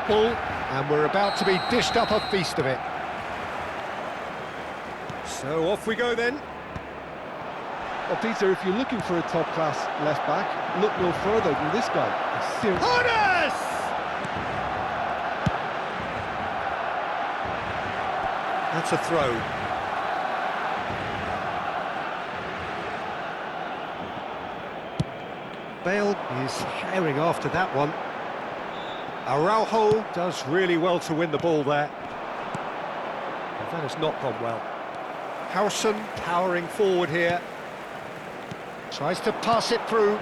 ball, and we're about to be dished up a feast of it. So off we go then. Well, Peter, if you're looking for a top-class left-back, look no further than this guy. Honest! That's a throw. Bale is herring after that one. Araujo does really well to win the ball there. And that has not gone well. Harrison powering forward here. Tries to pass it through.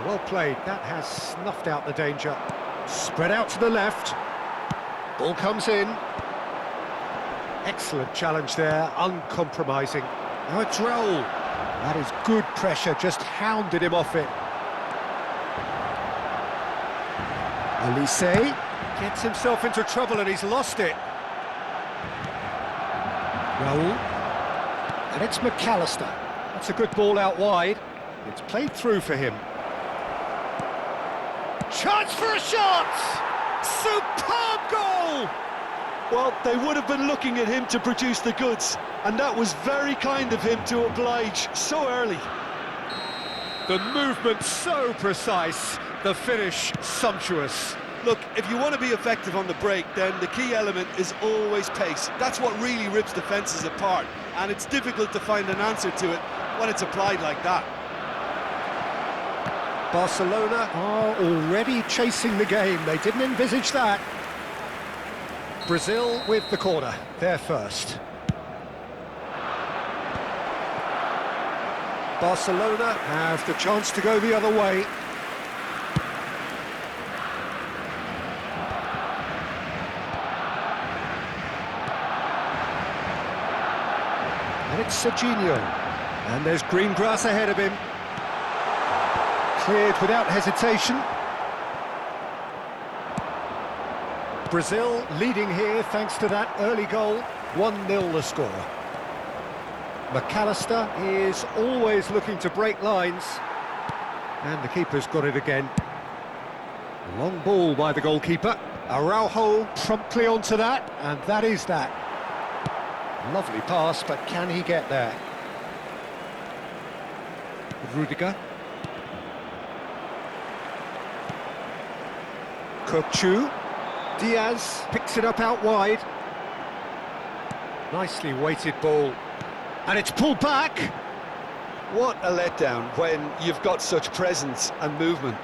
Well played, that has snuffed out the danger. Spread out to the left. Ball comes in. Excellent challenge there, uncompromising. Now it's Raul. That is good pressure, just hounded him off it. Elise gets himself into trouble and he's lost it. Raul. And it's McAllister. That's a good ball out wide. It's played through for him. Chance for a shot! Superb goal! Well, they would have been looking at him to produce the goods, and that was very kind of him to oblige so early. The movement so precise, the finish sumptuous. Look, if you want to be effective on the break, then the key element is always pace. That's what really rips defences apart, and it's difficult to find an answer to it when it's applied like that. Barcelona are already chasing the game. They didn't envisage that. Brazil with the corner, they're first. Barcelona have the chance to go the other way. And it's Serginho. And there's green grass ahead of him. Cleared without hesitation. Brazil leading here thanks to that early goal. 1-0 the score. McAllister is always looking to break lines. And the keeper's got it again. Long ball by the goalkeeper. Araujo promptly onto that, and that is that. Lovely pass, but can he get there? Rudiger. Kokchu. Diaz picks it up out wide. Nicely weighted ball. And it's pulled back. What a letdown when you've got such presence and movement.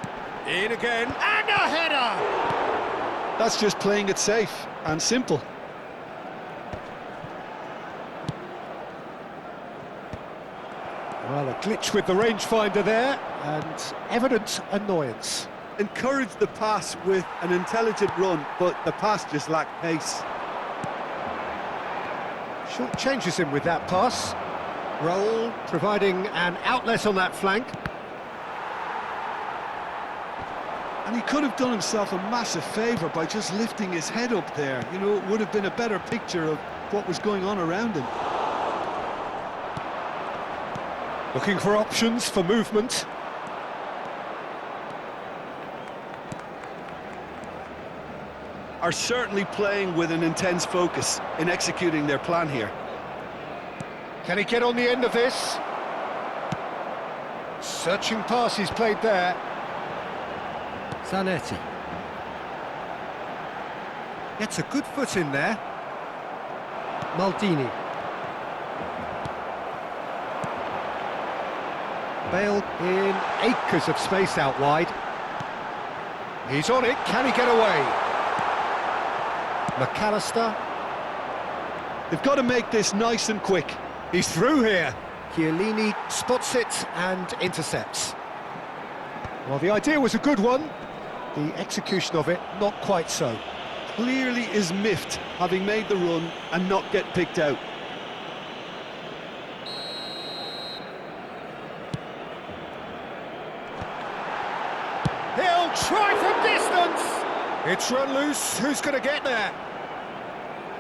In again, and a header! That's just playing it safe and simple. Well, a glitch with the rangefinder there, and evident annoyance. Encouraged the pass with an intelligent run, but the pass just lacked pace. Short changes him with that pass. Raul providing an outlet on that flank. And he could have done himself a massive favour by just lifting his head up there. You know, it would have been a better picture of what was going on around him. Looking for options for movement. Are certainly playing with an intense focus in executing their plan here. Can he get on the end of this? Searching pass he's played there. Zanetti. Gets a good foot in there. Maldini. Bale in acres of space out wide. He's on it, can he get away? McAllister. They've got to make this nice and quick. He's through here. Chiellini spots it and intercepts. Well, the idea was a good one. The execution of it, not quite so. Clearly is miffed, having made the run and not get picked out. He'll try from distance. It's run loose. Who's going to get there?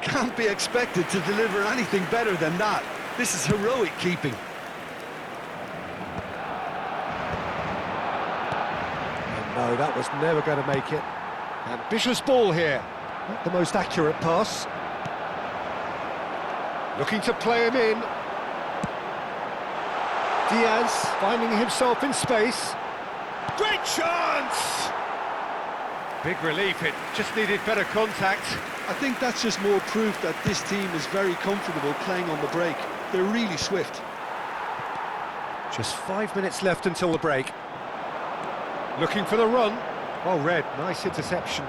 Can't be expected to deliver anything better than that. This is heroic keeping. No, that was never going to make it. Ambitious ball here. Not the most accurate pass. Looking to play him in. Diaz finding himself in space. Great chance! Big relief, it just needed better contact. I think that's just more proof that this team is very comfortable playing on the break. They're really swift. Just 5 minutes left until the break. Looking for the run. Well read, nice interception.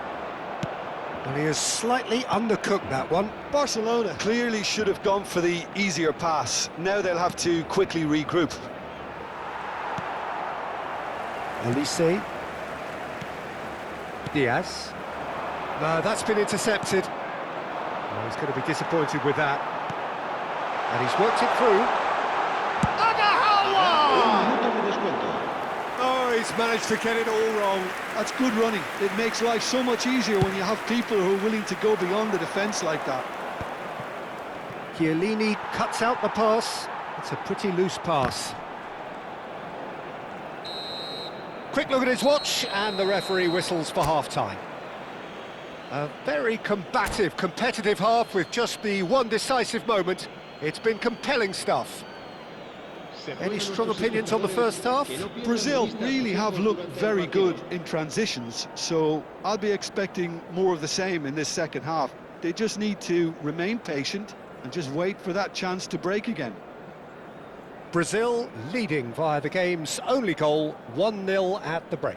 And he has slightly undercooked that one. Barcelona clearly should have gone for the easier pass. Now they'll have to quickly regroup. Elise. Diaz. No, that's been intercepted. Oh, he's going to be disappointed with that. And he's worked it through. Oh, he's managed to get it all wrong. That's good running. It makes life so much easier when you have people who are willing to go beyond the defence like that. Chiellini cuts out the pass. It's a pretty loose pass. Quick look at his watch, and the referee whistles for half-time. A very combative, competitive half with just the one decisive moment. It's been compelling stuff. Any strong opinions on the first half? Brazil really have looked very good in transitions, so I'll be expecting more of the same in this second half. They just need to remain patient and just wait for that chance to break again. Brazil leading via the game's only goal, 1-0 at the break.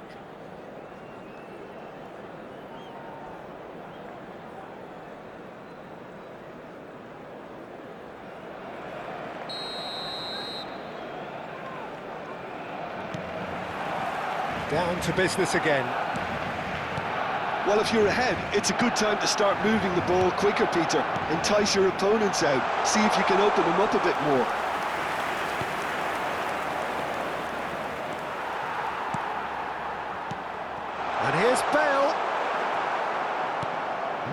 Down to business again. Well, if you're ahead, it's a good time to start moving the ball quicker, Peter. Entice your opponents out. See if you can open them up a bit more. And here's Bale.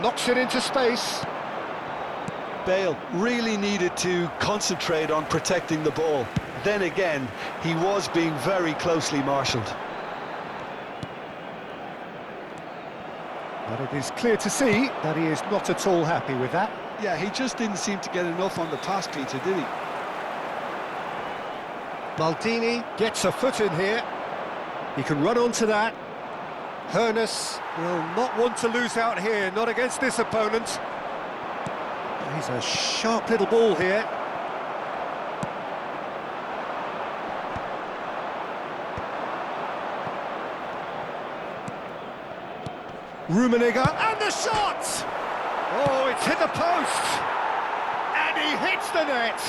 Knocks it into space. Bale really needed to concentrate on protecting the ball. Then again, he was being very closely marshalled. But it is clear to see that he is not at all happy with that. Yeah, he just didn't seem to get enough on the pass, Peter, did he? Maldini gets a foot in here. He can run onto that. Hoeneß will not want to lose out here, not against this opponent. He's a sharp little ball here. Rummenigge, and the shot! Oh, it's hit the post! And he hits the net!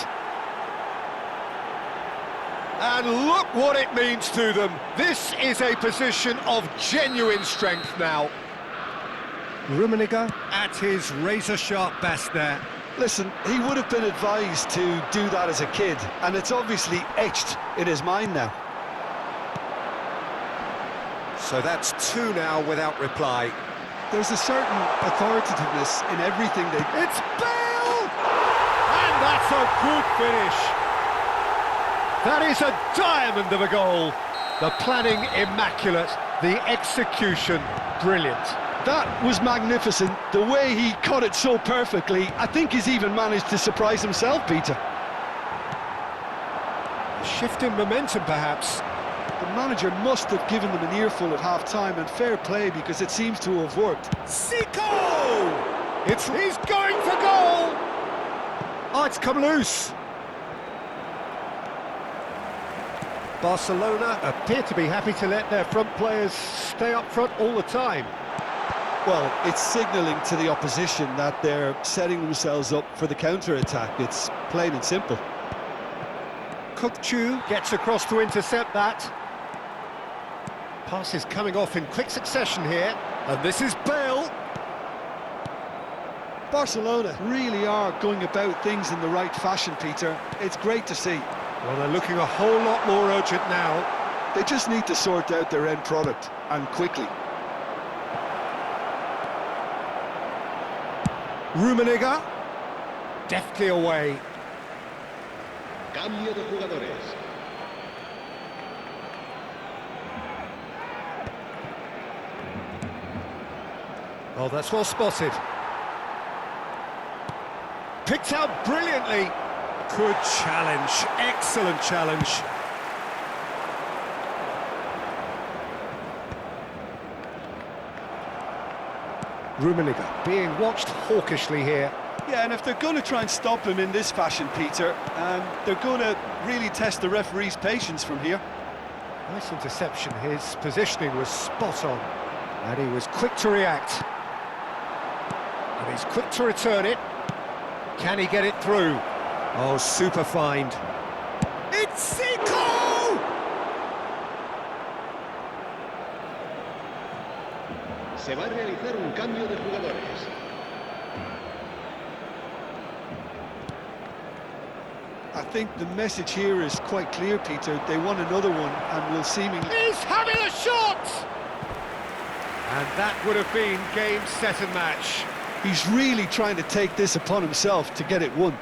And look what it means to them. This is a position of genuine strength now. Rummenigge at his razor-sharp best there. Listen, he would have been advised to do that as a kid, and it's obviously etched in his mind now. So that's two now without reply. There's a certain authoritativeness in everything they... It's Bale! And that's a good finish. That is a diamond of a goal. The planning immaculate, the execution brilliant. That was magnificent. The way he caught it so perfectly, I think he's even managed to surprise himself, Peter. A shift in momentum, perhaps. The manager must have given them an earful at half-time, and fair play, because it seems to have worked. Zico! He's going for goal! Oh, it's come loose. Barcelona appear to be happy to let their front players stay up front all the time. Well, it's signalling to the opposition that they're setting themselves up for the counter-attack. It's plain and simple. Kukçu gets across to intercept that. Pass is coming off in quick succession here, and this is Bale. Barcelona really are going about things in the right fashion, Peter. It's great to see. Well, they're looking a whole lot more urgent now. They just need to sort out their end product, and quickly. Rummenigge, deftly away. Cambio de jugadores. Oh, that's well spotted. Picked out brilliantly. Good challenge, excellent challenge. Rummenigge being watched hawkishly here. Yeah, and if they're going to try and stop him in this fashion, Peter, they're going to really test the referee's patience from here. Nice interception, his positioning was spot on. And he was quick to react. And he's quick to return it. Can he get it through? Oh, super find. It's Zico! Se va a realizar un cambio de jugadores. I think the message here is quite clear, Peter. They want another one and will seemingly... He's having a shot! And that would have been game, set and match. He's really trying to take this upon himself to get it won.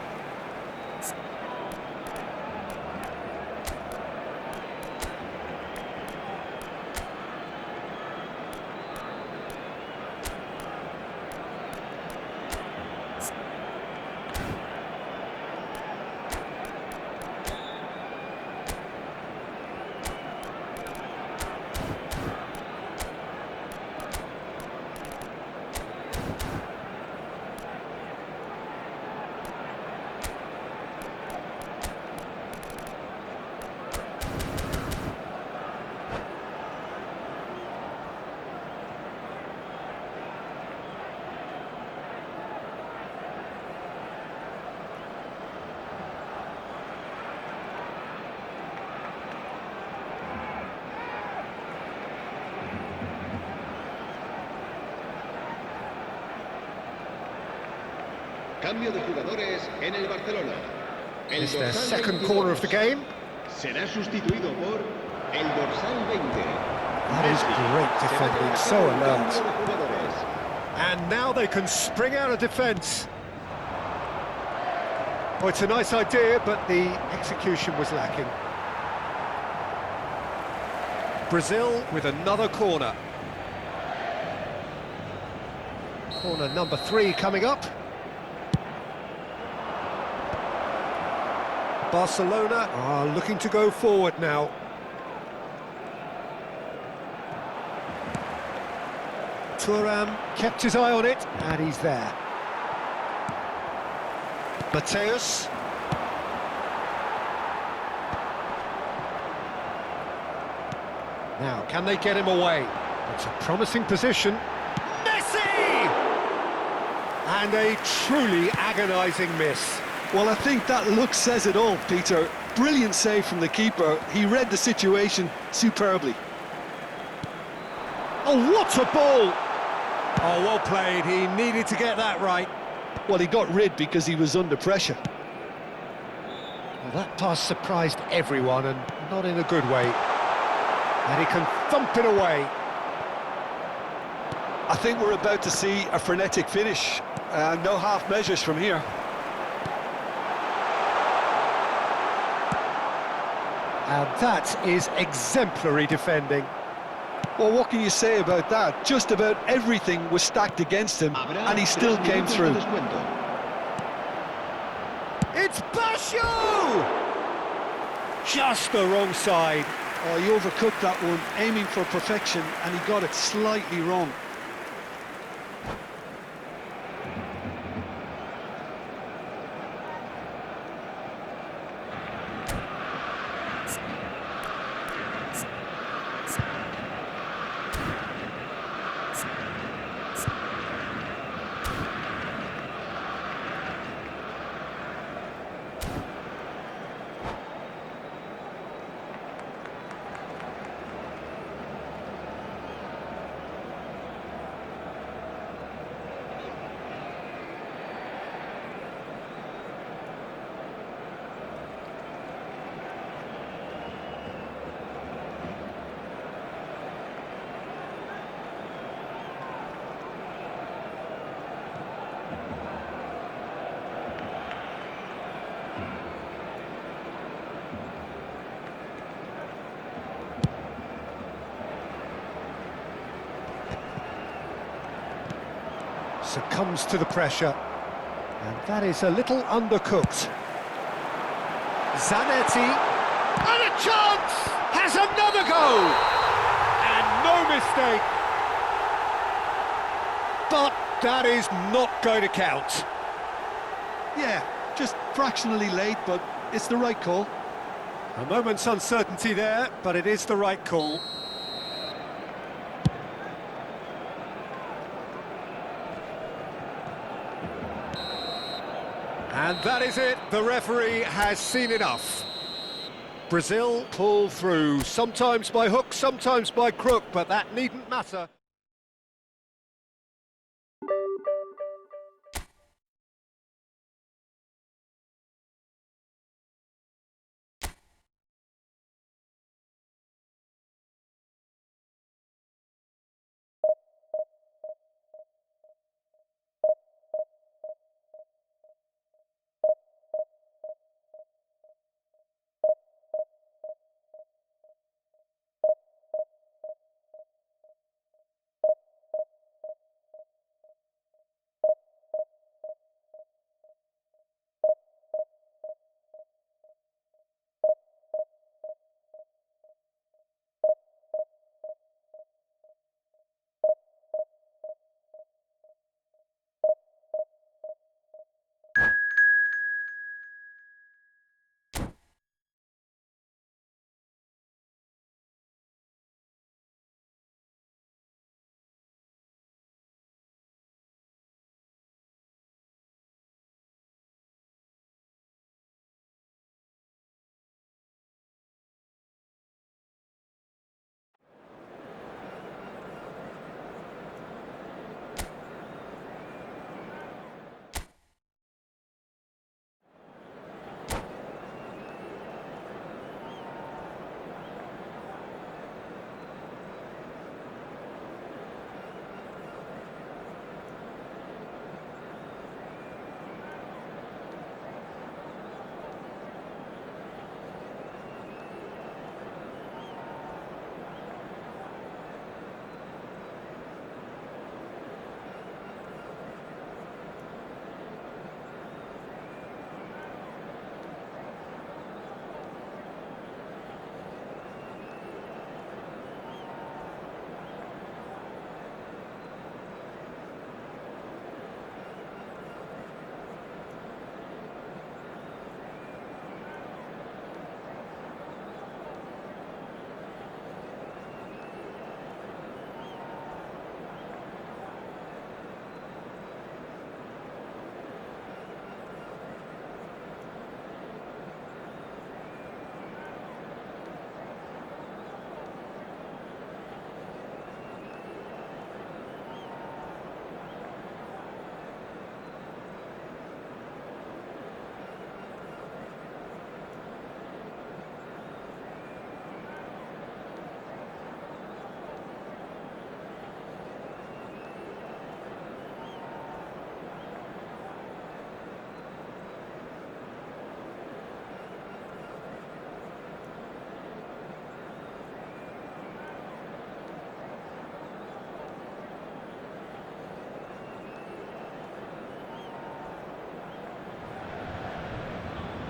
Cambio de jugadores en el Barcelona. El It's their dorsal second 22 corner of the game. será sustituido por el dorsal 20. That is great defending, so alert. Cambio de jugadores. And now they can spring out of defence. Oh, it's a nice idea, but the execution was lacking. Brazil with another corner. Corner number 3 coming up. Barcelona are looking to go forward now. Thuram kept his eye on it, and he's there. Mateus. Now, can they get him away? It's a promising position. Messi! And a truly agonising miss. Well, I think that look says it all, Peter. Brilliant save from the keeper. He read the situation superbly. Oh, what a ball! Oh, well played. He needed to get that right. Well, he got rid because he was under pressure. Well, that pass surprised everyone, and not in a good way. And he can thump it away. I think we're about to see a frenetic finish. No half measures from here. And that is exemplary defending. Well, what can you say about that? Just about everything was stacked against him, and he still came through. It's Basho! Just the wrong side. Oh, he overcooked that one, aiming for perfection, and he got it slightly wrong. succumbs to the pressure. And that is a little undercooked. Zanetti, and a chance! Has another goal! And no mistake. But that is not going to count. Yeah, just fractionally late, but it's the right call. A moment's uncertainty there, but it is the right call. And that is it. The referee has seen enough. Brazil pull through, sometimes by hook, sometimes by crook, but that needn't matter.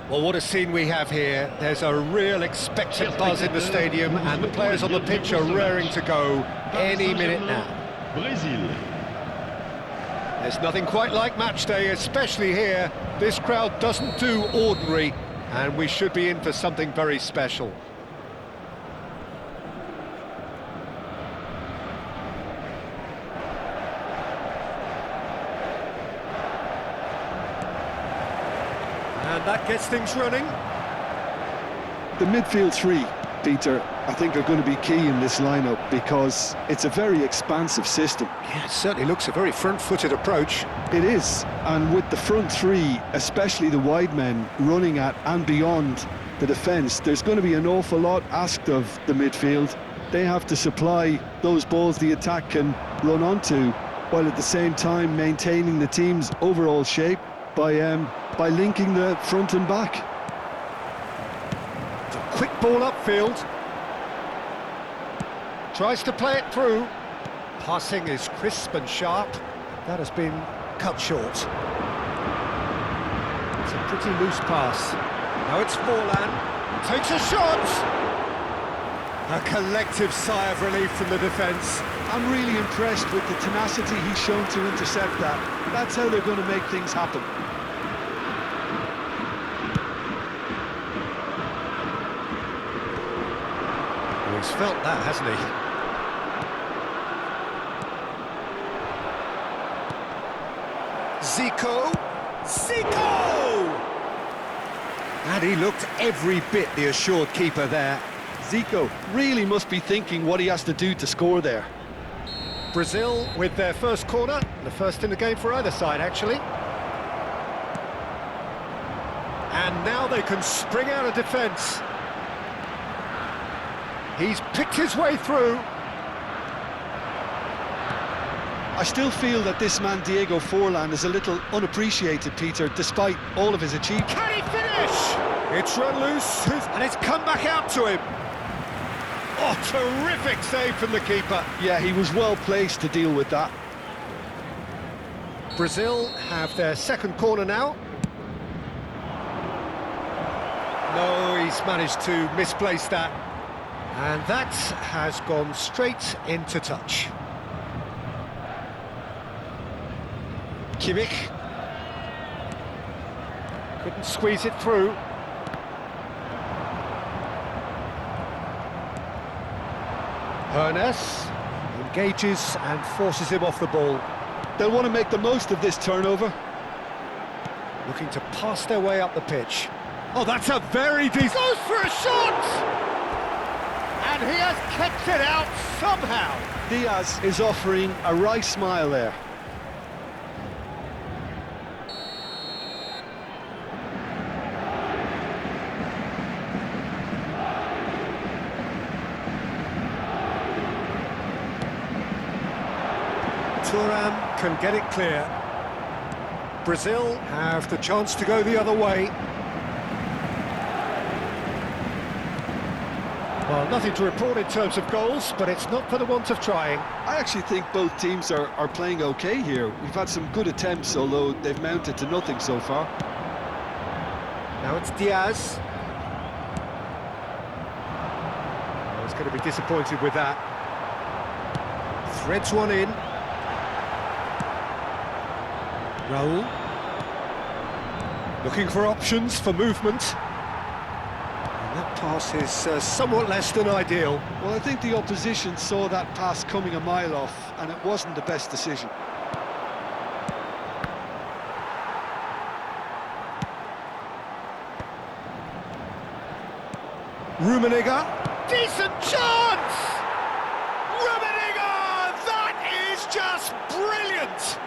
Well, what a scene we have here. There's a real expectant buzz in the stadium, and the players on the pitch are raring to go any minute now. There's nothing quite like match day, especially here. This crowd doesn't do ordinary, and we should be in for something very special. And that gets things running. The midfield three, Peter, I think are going to be key in this lineup because it's a very expansive system. Yeah, it certainly looks a very front-footed approach. It is, and with the front three, especially the wide men running at and beyond the defence, there's going to be an awful lot asked of the midfield. They have to supply those balls the attack can run onto, while at the same time maintaining the team's overall shape by linking the front and back. It's a quick ball upfield. Tries to play it through. Passing is crisp and sharp. That has been cut short. It's a pretty loose pass. Now it's Forlan. Takes a shot! A collective sigh of relief from the defence. I'm really impressed with the tenacity he's shown to intercept that. That's how they're going to make things happen. Well, he's felt that, hasn't he? Zico! And he looked every bit the assured keeper there. Zico really must be thinking what he has to do to score there. Brazil with their first corner, the first in the game for either side, actually. And now they can spring out of defence. He's picked his way through. I still feel that this man, Diego Forlan, is a little unappreciated, Peter, despite all of his achievements. Can he finish? It's run loose, and it's come back out to him. Oh, terrific save from the keeper. Yeah, he was well placed to deal with that. Brazil have their second corner now. No, he's managed to misplace that. And that has gone straight into touch. Kimmich. Couldn't squeeze it through. Ernest engages and forces him off the ball. They'll want to make the most of this turnover. Looking to pass their way up the pitch. Oh, that's a very decent... Goes for a shot! And he has kept it out somehow. Diaz is offering a wry smile there. Thuram can get it clear. Brazil have the chance to go the other way. Well, nothing to report in terms of goals, but it's not for the want of trying. I actually think both teams are playing okay here. We've had some good attempts, although they've mounted to nothing so far. Now it's Diaz. Oh, he's going to be disappointed with that. Threads one in. Raul. Looking for options for movement. And that pass is somewhat less than ideal. Well, I think the opposition saw that pass coming a mile off, and it wasn't the best decision. Rummenigge. Decent chance! Rummenigge! That is just brilliant!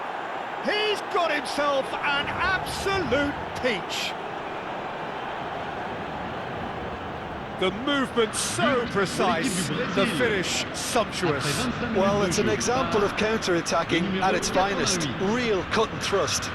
He's got himself an absolute peach. The movement so precise, the finish sumptuous. Well, it's an example of counter-attacking at its finest. Real cut and thrust.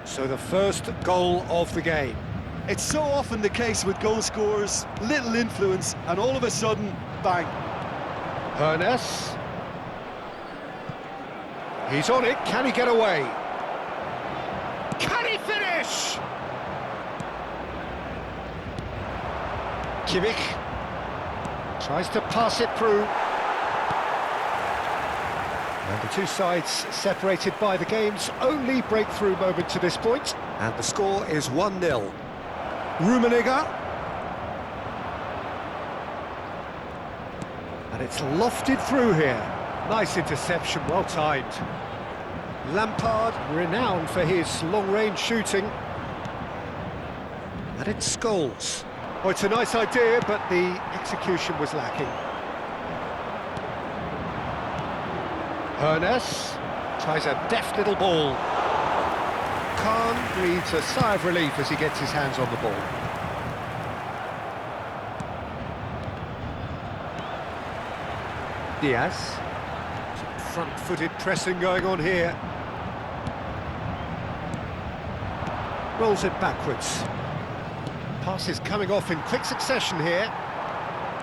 So the first goal of the game. It's so often the case with goal scorers, little influence, and all of a sudden, bang. Ernest. He's on it, can he get away? Can he finish? Kimmich tries to pass it through. And the two sides separated by the game's only breakthrough moment to this point. And the score is 1-0. Rummenigge. And it's lofted through here. Nice interception, well timed. Lampard, renowned for his long-range shooting. And it's Scholes. Oh, it's a nice idea, but the execution was lacking. Ernest tries a deft little ball. Khan breathes a sigh of relief as he gets his hands on the ball. Diaz. Some front-footed pressing going on here. Rolls it backwards. Passes coming off in quick succession here.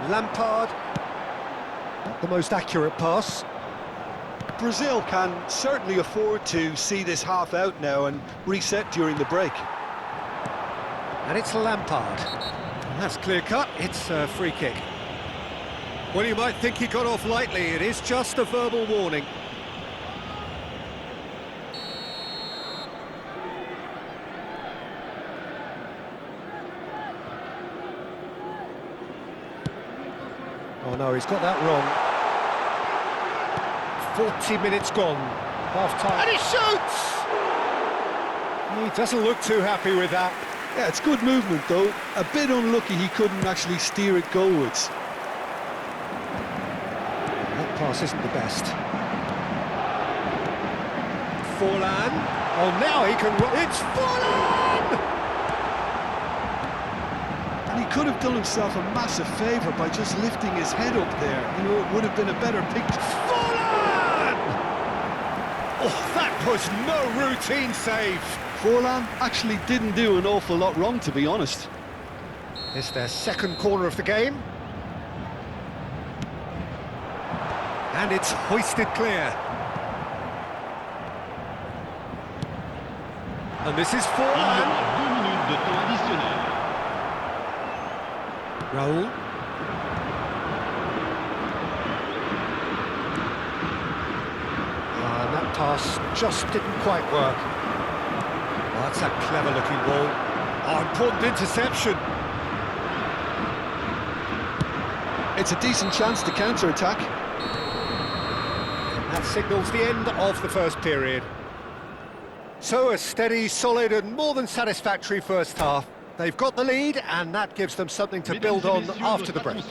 Lampard. Not the most accurate pass. Brazil can certainly afford to see this half out now and reset during the break. And it's Lampard. And that's clear-cut, it's a free kick. Well, you might think he got off lightly, it is just a verbal warning. Oh no, he's got that wrong. 40 minutes gone, half-time. And he shoots! He doesn't look too happy with that. Yeah, it's good movement though. A bit unlucky he couldn't actually steer it goalwards. That pass isn't the best. Forlan. Oh, now he can... It's Forlan! And he could have done himself a massive favour by just lifting his head up there. You know, it would have been a better picture. Forlan! Oh, that was no routine save. Forlan actually didn't do an awful lot wrong, to be honest. It's their second corner of the game. And it's hoisted clear. And this is Forlan. 2 minutes de temps additionnel. Raul. And that pass just didn't quite work. Oh, that's a clever-looking ball. Oh, important interception. It's a decent chance to counter-attack. That signals the end of the first period. So a steady, solid and more than satisfactory first half. They've got the lead and that gives them something to build on after the break.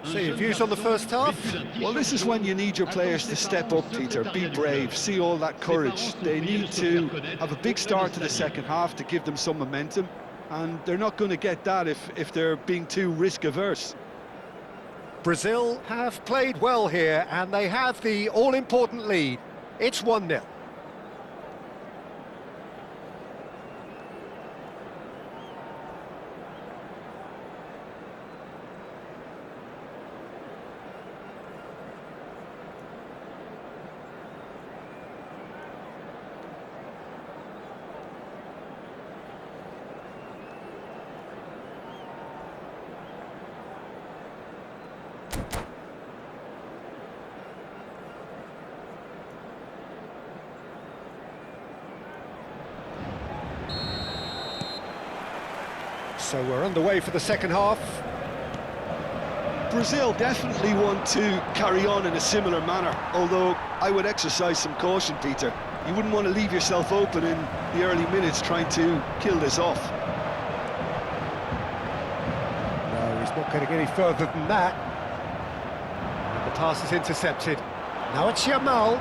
So your views on the first half? Well, this is when you need your players to step up, Peter, be brave, see all that courage. They need to have a big start to the second half to give them some momentum, and they're not going to get that if they're being too risk-averse. Brazil have played well here and they have the all-important lead. It's 1-0. So we're underway for the second half. Brazil definitely want to carry on in a similar manner, although I would exercise some caution, Peter. You wouldn't want to leave yourself open in the early minutes trying to kill this off. No, he's not getting any further than that. And the pass is intercepted. Now it's Germain.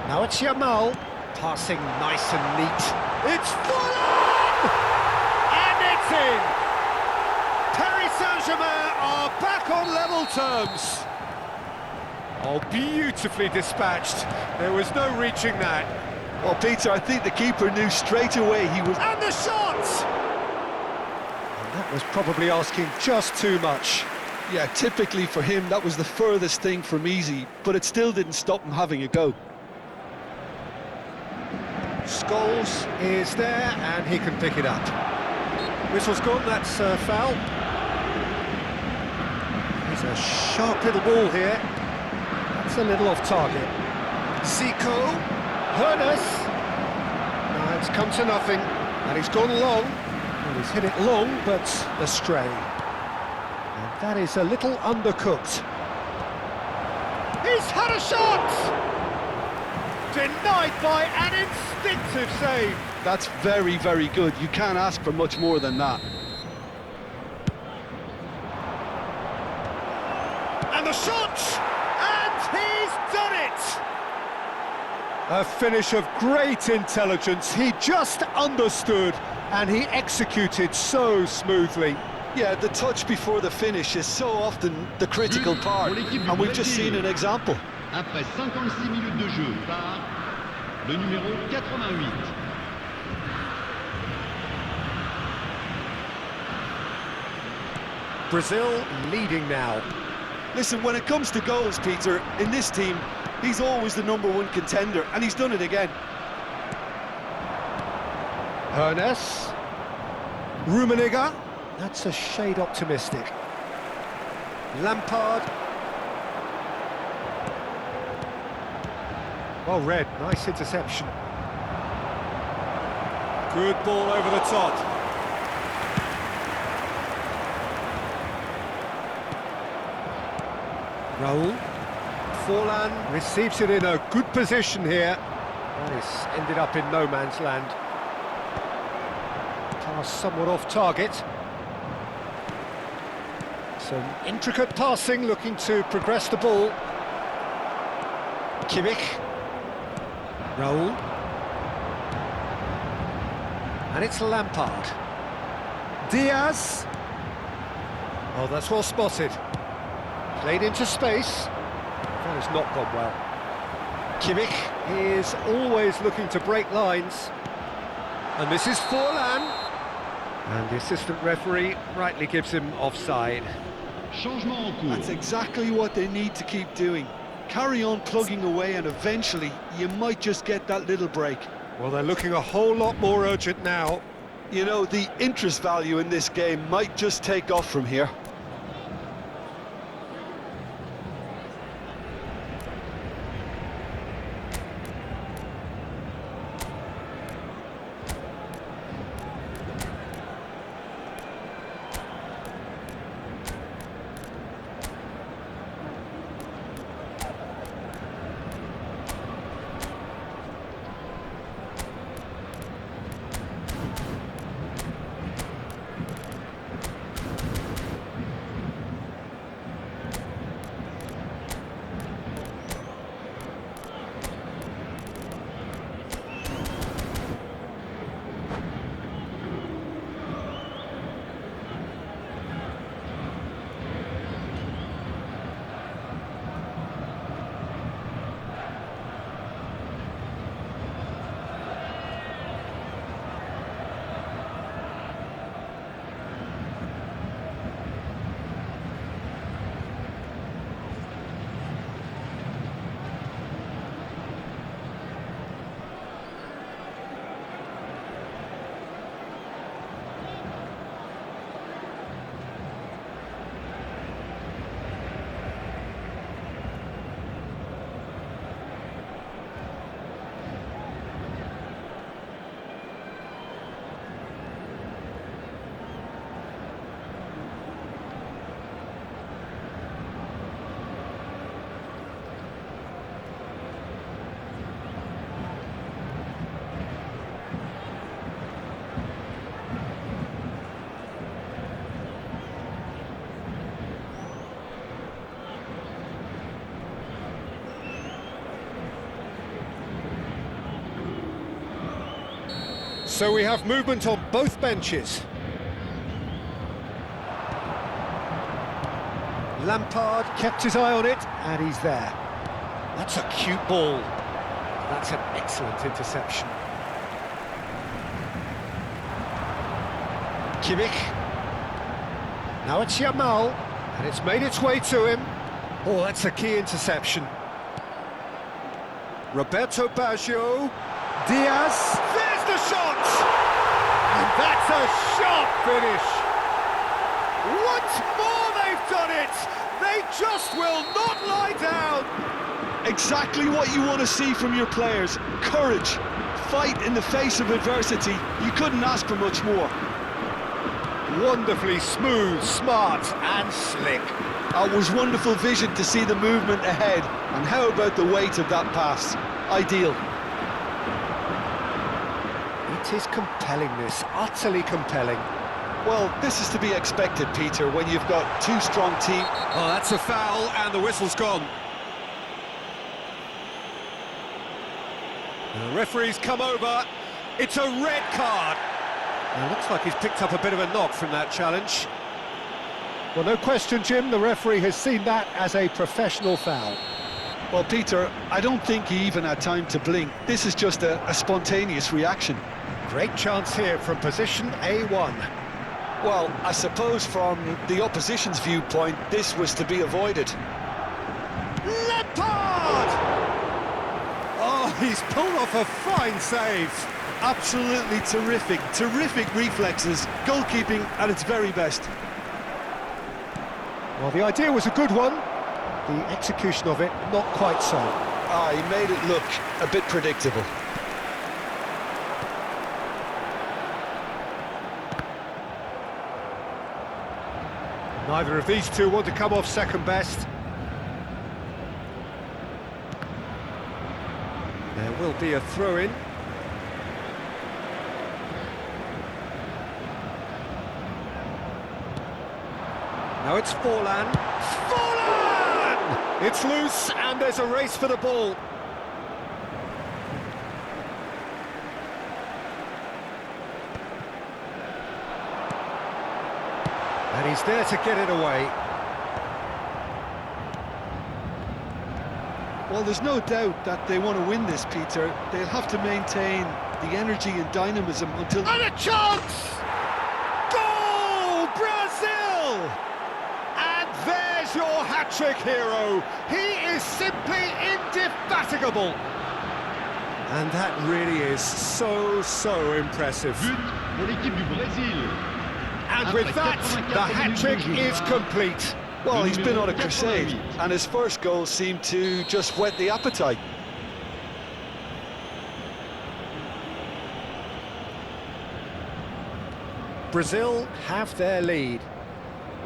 Now it's Germain. Passing nice and neat. It's Fulham! And it's in! Paris Saint-Germain are back on level terms. Oh, beautifully dispatched. There was no reaching that. Well, Peter, I think the keeper knew straight away he was... And the shot! And that was probably asking just too much. Yeah, typically for him, that was the furthest thing from easy, but it still didn't stop him having a go. Scholes is there, and he can pick it up. Whistle's gone, that's a foul. There's a sharp little ball here. That's a little off target. Zico, Ernest. No, it's come to nothing, and he's gone long. Well, he's hit it long, but astray. And that is a little undercooked. He's had a shot! Denied by an instinctive save. That's very, very good. You can't ask for much more than that. And the shot! And he's done it! A finish of great intelligence. He just understood and he executed so smoothly. Yeah, the touch before the finish is so often the critical part, and we've just seen an example. Après 56 minutes de jeu par le numéro 88. Brazil leading now. Listen, when it comes to goals, Peter, in this team, he's always the #1 contender, and he's done it again. Hernes. Rummenigge. That's a shade optimistic. Lampard. Well read, nice interception. Good ball over the top. Raul. Forlan receives it in a good position here. And it's ended up in no man's land. Pass somewhat off target. Some intricate passing, looking to progress the ball. Kimmich. Raul. And it's Lampard. Diaz. Oh, that's well spotted. Played into space. That has not gone well. Kimmich is always looking to break lines. And this is Forlan. And the assistant referee rightly gives him offside. Changement en cours. That's exactly what they need to keep doing. Carry on plugging away, and eventually you might just get that little break. Well, they're looking a whole lot more urgent now. You know, the interest value in this game might just take off from here. So we have movement on both benches. Lampard kept his eye on it, and he's there. That's a cute ball. That's an excellent interception. Kimmich. Now it's Germain, and it's made its way to him. Oh, that's a key interception. Roberto Baggio. Diaz. There's the shot! And that's a sharp finish. Once more they've done it! They just will not lie down! Exactly what you want to see from your players. Courage, fight in the face of adversity. You couldn't ask for much more. Wonderfully smooth, smart and slick. It was wonderful vision to see the movement ahead. And how about the weight of that pass? Ideal. It is compelling, this, utterly compelling. Well, this is to be expected, Peter, when you've got two strong teams. Oh, that's a foul, and the whistle's gone. The referee's come over. It's a red card. It looks like he's picked up a bit of a knock from that challenge. Well, no question, Jim, the referee has seen that as a professional foul. Well, Peter, I don't think he even had time to blink. This is just a spontaneous reaction. Great chance here from position A1. Well, I suppose from the opposition's viewpoint, this was to be avoided. Lampard! Oh, he's pulled off a fine save. Absolutely terrific, terrific reflexes, goalkeeping at its very best. Well, the idea was a good one. The execution of it, not quite so. He made it look a bit predictable. Neither of these two want to come off second best. There will be a throw-in. Now it's Forlan. Forlan! It's loose and there's a race for the ball. And he's there to get it away. Well, there's no doubt that they want to win this, Peter. They'll have to maintain the energy and dynamism until... And a chance! Goal! Brazil! And there's your hat-trick hero. He is simply indefatigable. And that really is so impressive. But pour l'équipe du Brésil. And with that, the hat-trick is complete. Well, he's been on a crusade, and his first goal seemed to just whet the appetite. Brazil have their lead.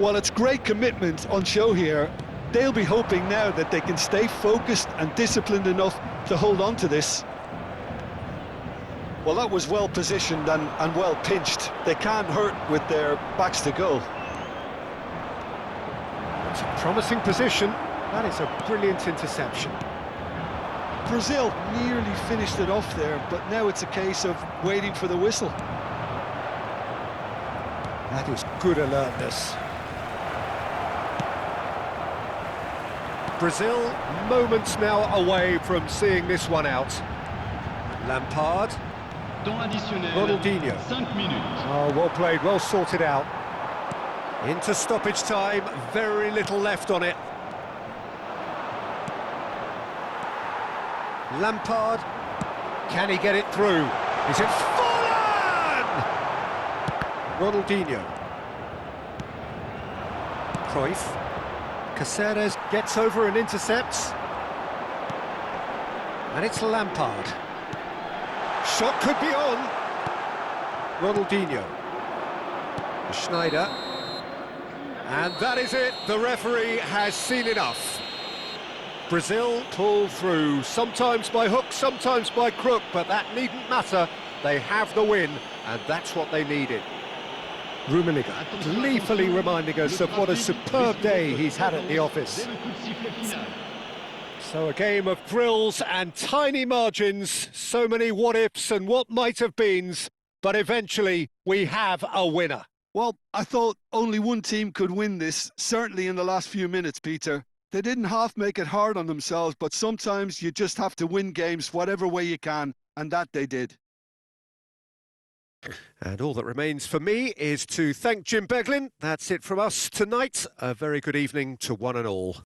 Well, it's great commitment on show here. They'll be hoping now that they can stay focused and disciplined enough to hold on to this. Well, that was well positioned and well pinched. They can't hurt with their backs to goal. It's a promising position. That is a brilliant interception. Brazil nearly finished it off there, but now it's a case of waiting for the whistle. That is good alertness. Brazil moments now away from seeing this one out. Lampard. Temps additionnel. Ronaldinho. 5 minutes. Oh, well played, well sorted out. Into stoppage time, very little left on it. Lampard, can he get it through? Is it Forlan? Ronaldinho. Cruyff. Caceres gets over and intercepts. And it's Lampard. Shot could be on. Ronaldinho. Schneider. And that is it. The referee has seen enough. Brazil pull through, sometimes by hook, sometimes by crook, but that needn't matter. They have the win, and that's what they needed. Rummenigge gleefully reminding us of what a superb day he's had at the office. So a game of thrills and tiny margins, so many what-ifs and what might-have-beens, but eventually we have a winner. Well, I thought only one team could win this, certainly in the last few minutes, Peter. They didn't half make it hard on themselves, but sometimes you just have to win games whatever way you can, and that they did. And all that remains for me is to thank Jim Beglin. That's it from us tonight. A very good evening to one and all.